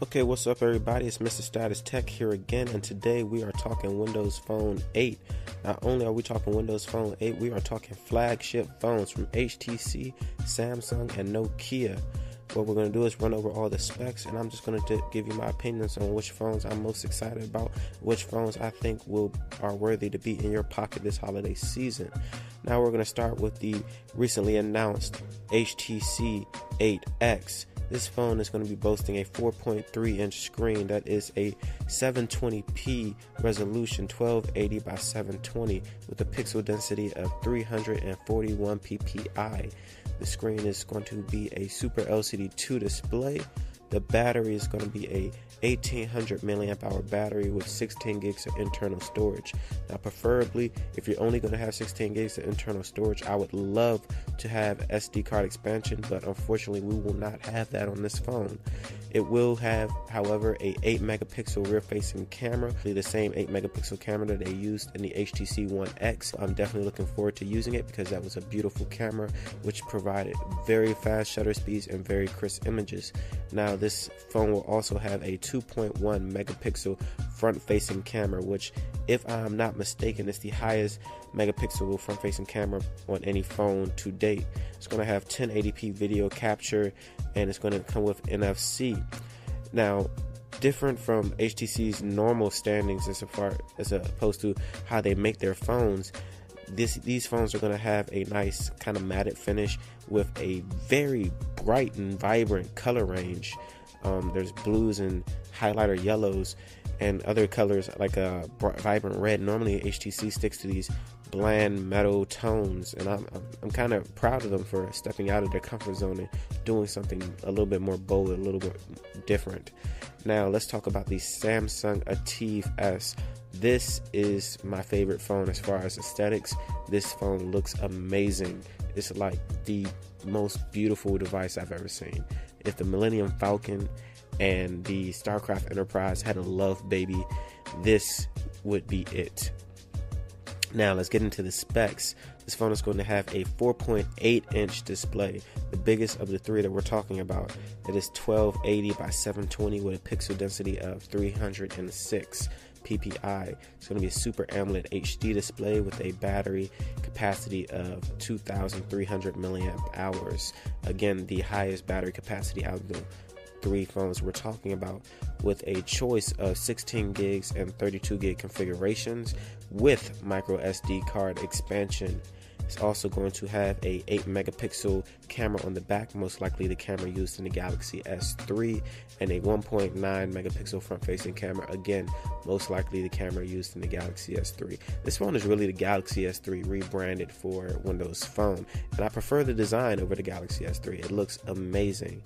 Okay, what's up everybody? It's Mr. Status Tech here again, and today we are talking Windows Phone 8. Not only are we talking Windows Phone 8, we are talking flagship phones from HTC, Samsung, and Nokia. What we're going to do is run over all the specs, and I'm just going to give you my opinions on which phones I'm most excited about, which phones I think are worthy to be in your pocket this holiday season. Now we're going to start with the recently announced HTC 8X. This phone is going to be boasting a 4.3-inch screen that is a 720p resolution, 1280 by 720, with a pixel density of 341 ppi. The screen is going to be a Super LCD 2 display. The battery is going to be a 1800 milliamp hour battery with 16 gigs of internal storage. Now preferably, if you're only going to have 16 gigs of internal storage, I would love to have SD card expansion, but unfortunately we will not have that on this phone. It will have, however, a 8 megapixel rear facing camera, the same 8 megapixel camera that they used in the HTC One X. I'm definitely looking forward to using it because that was a beautiful camera which provided very fast shutter speeds and very crisp images. Now this phone will also have a 2.1 megapixel front facing camera, which, if I'm not mistaken, is the highest megapixel front facing camera on any phone to date. It's going to have 1080p video capture, and it's going to come with NFC. Now, different from HTC's normal standings as opposed to how they make their phones, these phones are going to have a nice kind of matte finish with a very bright and vibrant color range. There's blues and highlighter yellows and other colors like a vibrant red. Normally HTC sticks to these bland metal tones, and I'm kind of proud of them for stepping out of their comfort zone and doing something a little bit more bold, a little bit different. Now let's talk about the Samsung Ativ S. This is my favorite phone as far as aesthetics. This phone looks amazing. It's like the most beautiful device I've ever seen. If the Millennium Falcon and the StarCraft Enterprise had a love baby, this would be it. Now let's get into the specs. This phone is going to have a 4.8-inch display, the biggest of the three that we're talking about. It is 1280 by 720 with a pixel density of 306 ppi. It's going to be a Super AMOLED HD display with a battery capacity of 2,300 milliamp hours. Again, the highest battery capacity out of the three phones we're talking about, with a choice of 16 gigs and 32 gig configurations with micro SD card expansion. It's also going to have a 8 megapixel camera on the back, most likely the camera used in the Galaxy S3, and a 1.9 megapixel front facing camera, again most likely the camera used in the Galaxy S3. This phone is really the Galaxy S3 rebranded for Windows Phone, and I prefer the design over the Galaxy S3. It looks amazing.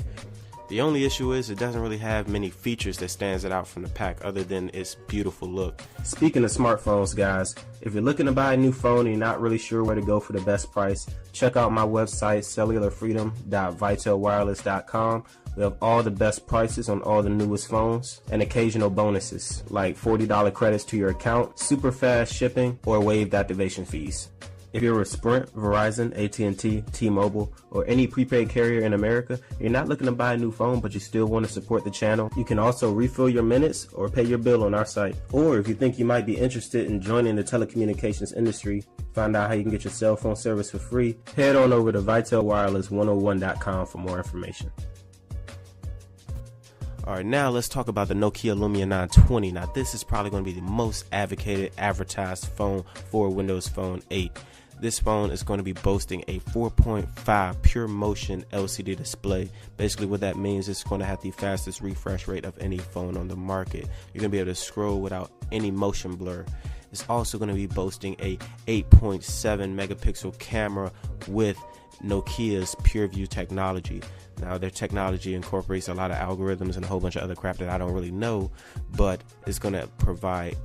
The only issue is it doesn't really have many features that stands it out from the pack other than its beautiful look. Speaking of smartphones, guys, if you're looking to buy a new phone and you're not really sure where to go for the best price, check out my website, cellularfreedom.vitalwireless.com. We have all the best prices on all the newest phones and occasional bonuses like $40 credits to your account, super fast shipping, or waived activation fees. If you're a Sprint, Verizon, AT&T, T-Mobile, or any prepaid carrier in America, you're not looking to buy a new phone but you still want to support the channel, you can also refill your minutes or pay your bill on our site. Or if you think you might be interested in joining the telecommunications industry, find out how you can get your cell phone service for free, head on over to vitalwireless101.com for more information. Alright, now let's talk about the Nokia Lumia 920. Now this is probably going to be the most advertised phone for Windows Phone 8. This phone is going to be boasting a 4.5 pure motion LCD display. Basically what that means is it's going to have the fastest refresh rate of any phone on the market. You're going to be able to scroll without any motion blur. It's also going to be boasting a 8.7 megapixel camera with Nokia's PureView technology. Now their technology incorporates a lot of algorithms and a whole bunch of other crap that I don't really know, but it's going to provide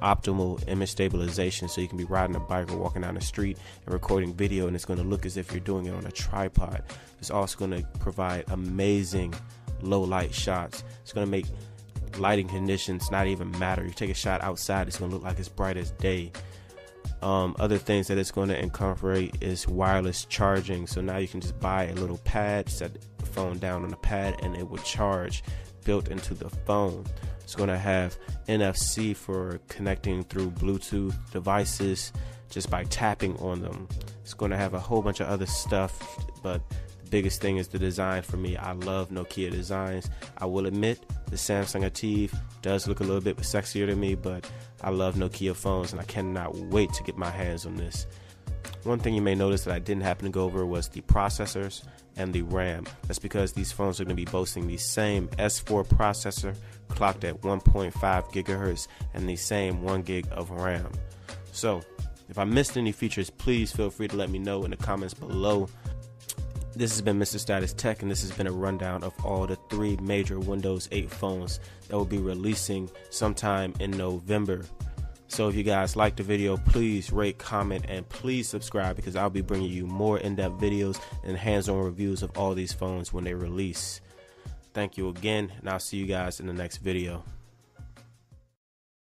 optimal image stabilization, so you can be riding a bike or walking down the street and recording video, and it's going to look as if you're doing it on a tripod. It's also going to provide amazing low light shots. It's going to make lighting conditions not even matter. You take a shot outside, it's going to look like it's bright as day. Other things that it's going to incorporate is wireless charging. So now you can just buy a little pad, set the phone down on the pad, and it will charge built into the phone. It's going to have NFC for connecting through Bluetooth devices just by tapping on them. It's going to have a whole bunch of other stuff, but the biggest thing is the design for me. I love Nokia designs. I will admit the Samsung Ativ does look a little bit sexier to me, but I love Nokia phones and I cannot wait to get my hands on this. One thing you may notice that I didn't happen to go over was the processors and the RAM. That's because these phones are going to be boasting the same S4 processor clocked at 1.5 gigahertz and the same 1 gig of RAM. So if I missed any features, please feel free to let me know in the comments below. This has been Mr. Status Tech, and this has been a rundown of all the 3 major Windows 8 phones that will be releasing sometime in November. So if you guys liked the video, please rate, comment, and please subscribe, because I'll be bringing you more in-depth videos and hands-on reviews of all these phones when they release. Thank you again, and I'll see you guys in the next video.